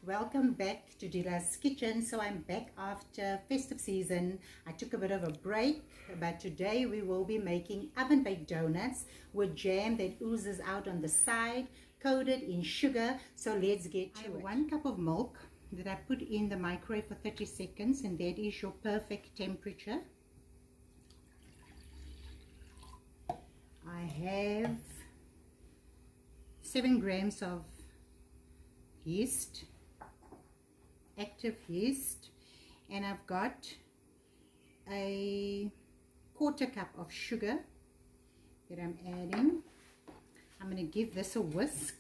Welcome back to Dila's kitchen. So I'm back after festive season. I took a bit of a break, but today we will be making oven baked donuts with jam that oozes out on the side, coated in sugar. So let's get to it. 1 cup of milk that I put in the microwave for 30 seconds, and that is your perfect temperature. I have 7 grams of yeast, active yeast, and I've got a 1/4 cup of sugar that I'm adding. I'm going to give this a whisk.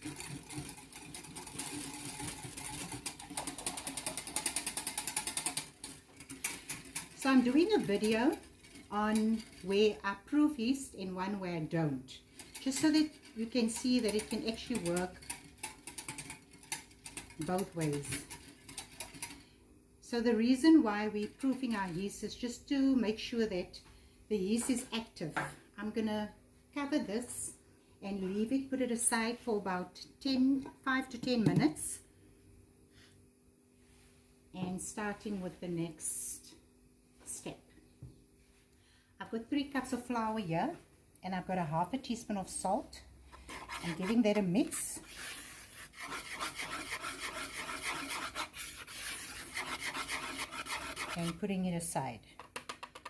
So I'm doing a video on where I proof yeast and one where I don't, just so that you can see that it can actually work both ways. So the reason why we're proofing our yeast is just to make sure that the yeast is active. I'm gonna cover this and leave it, put it aside for about 5 to 10 minutes, and starting with the next step. I've got 3 cups of flour here, and I've got a 1/2 teaspoon of salt. I'm giving that a mix. And putting it aside.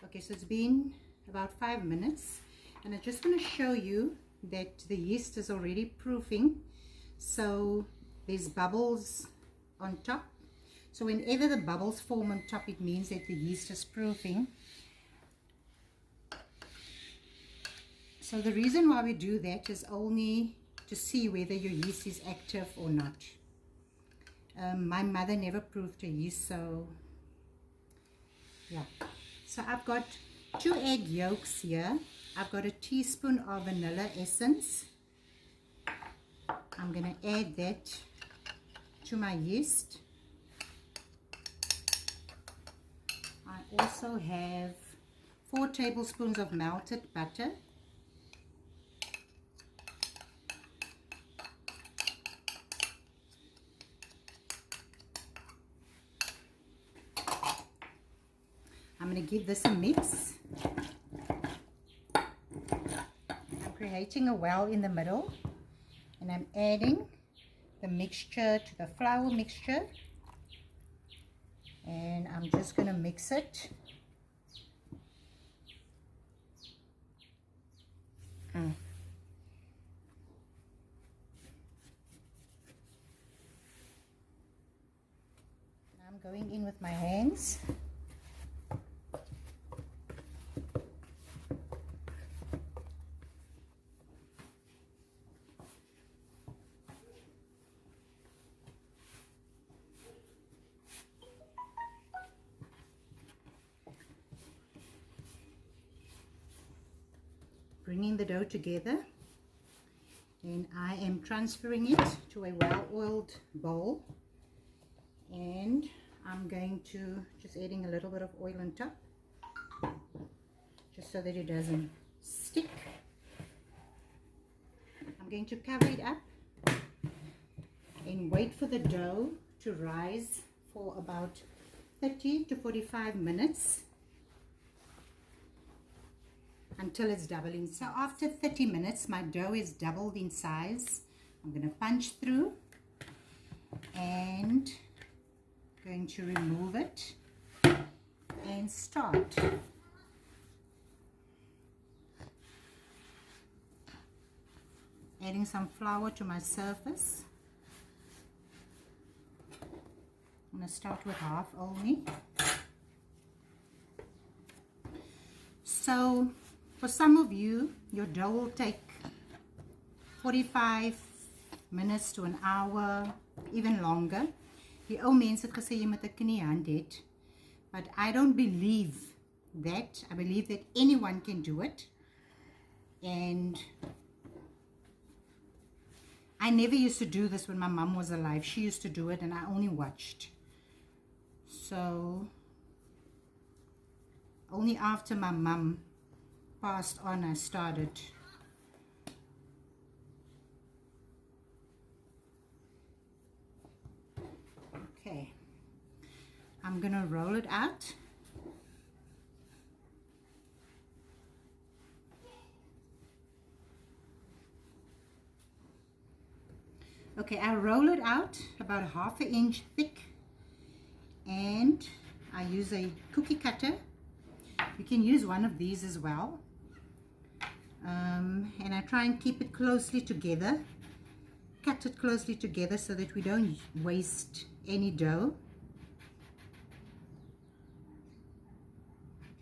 Okay, so it's been about 5 minutes, and I just want to show you that the yeast is already proofing. So there's bubbles on top. So whenever the bubbles form on top, it means that the yeast is proofing. So the reason why we do that is only to see whether your yeast is active or not. My mother never proofed her yeast, so yeah. So I've got 2 egg yolks here. I've got a teaspoon of vanilla essence. I'm going to add that to my yeast. I also have 4 tablespoons of melted butter. I'm going to give this a mix. I'm creating a well in the middle, and I'm adding the mixture to the flour mixture, and I'm just going to mix it. I'm going in with my hands. Bringing the dough together, and I am transferring it to a well-oiled bowl, and I'm going to just adding a little bit of oil on top, just so that it doesn't stick. I'm going to cover it up and wait for the dough to rise for about 30 to 45 minutes. Until it's doubling. So after 30 minutes, my dough is doubled in size. I'm going to punch through and going to remove it and start. Adding some flour to my surface. I'm going to start with half only. So for some of you, your dough will take 45 minutes to an hour, even longer. Die ou mense het gesê jy moet 'n kniehand hê, but I don't believe that. I believe that anyone can do it. And I never used to do this when my mom was alive. She used to do it, and I only watched. So only after my mom passed on, I started. I'm gonna roll it out. Okay, I roll it out about 1/2 inch thick, and I use a cookie cutter. You can use one of these as well. And I try and keep it closely together, cut it closely together so that we don't waste any dough.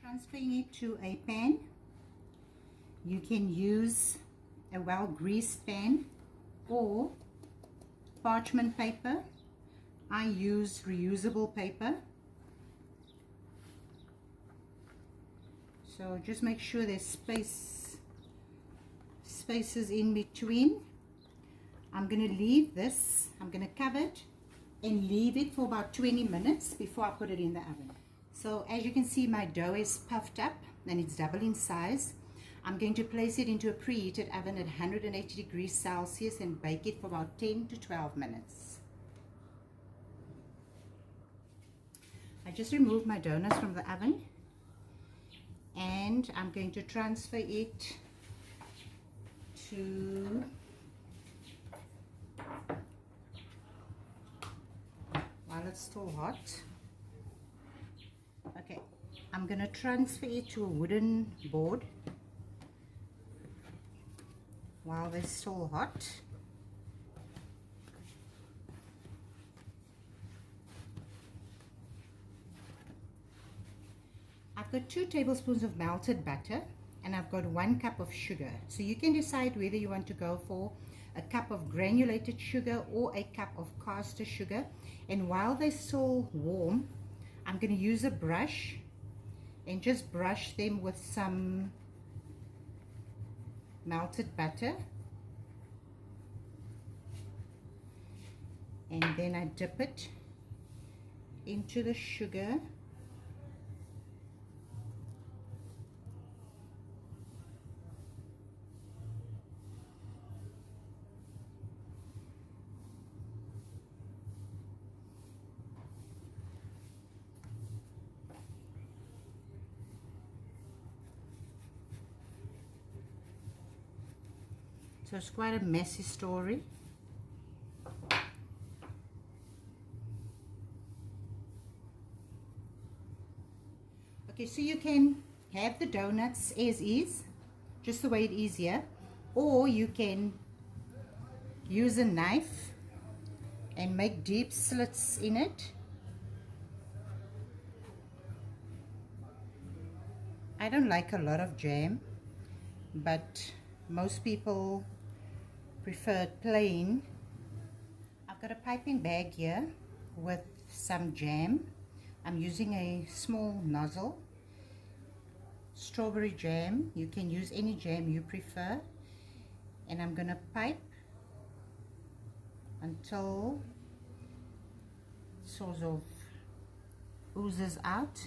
Transferring it to a pan. You can use a well-greased pan or parchment paper. I use reusable paper. So just make sure there's spaces in between. I'm going to leave this, I'm going to cover it and leave it for about 20 minutes before I put it in the oven. So as you can see, my dough is puffed up and it's double in size. I'm going to place it into a preheated oven at 180 degrees Celsius and bake it for about 10 to 12 minutes. I just removed my donuts from the oven and I'm going to transfer it to while it's still hot. Okay, I'm going to transfer it to a wooden board while they're still hot. I've got 2 tablespoons of melted butter and I've got 1 cup of sugar. So you can decide whether you want to go for a cup of granulated sugar or a cup of castor sugar. And while they're still warm, I'm going to use a brush and just brush them with some melted butter. And then I dip it into the sugar. So it's quite a messy story. Okay, so you can have the donuts as is, just the way it is here, or you can use a knife and make deep slits in it. I don't like a lot of jam, but most people prefer it plain. I've got a piping bag here with some jam. I'm using a small nozzle. Strawberry jam, you can use any jam you prefer, and I'm gonna pipe until it sort of oozes out.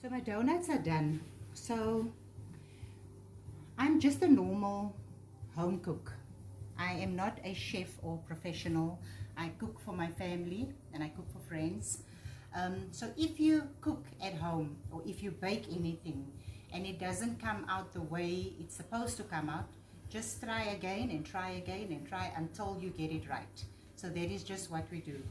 So my donuts are done. So I'm just a normal home cook. I am not a chef or professional. I cook for my family and I cook for friends. So if you cook at home or if you bake anything and it doesn't come out the way it's supposed to come out, just try again and try again and try until you get it right. So that is just what we do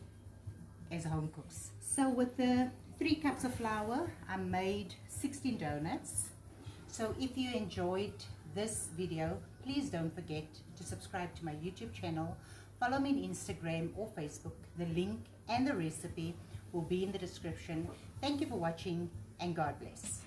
as home cooks. So with the 3 cups of flour, I made 16 donuts. So if you enjoyed this video, please don't forget to subscribe to my YouTube channel, follow me on Instagram or Facebook. The link and the recipe will be in the description. Thank you for watching and God bless.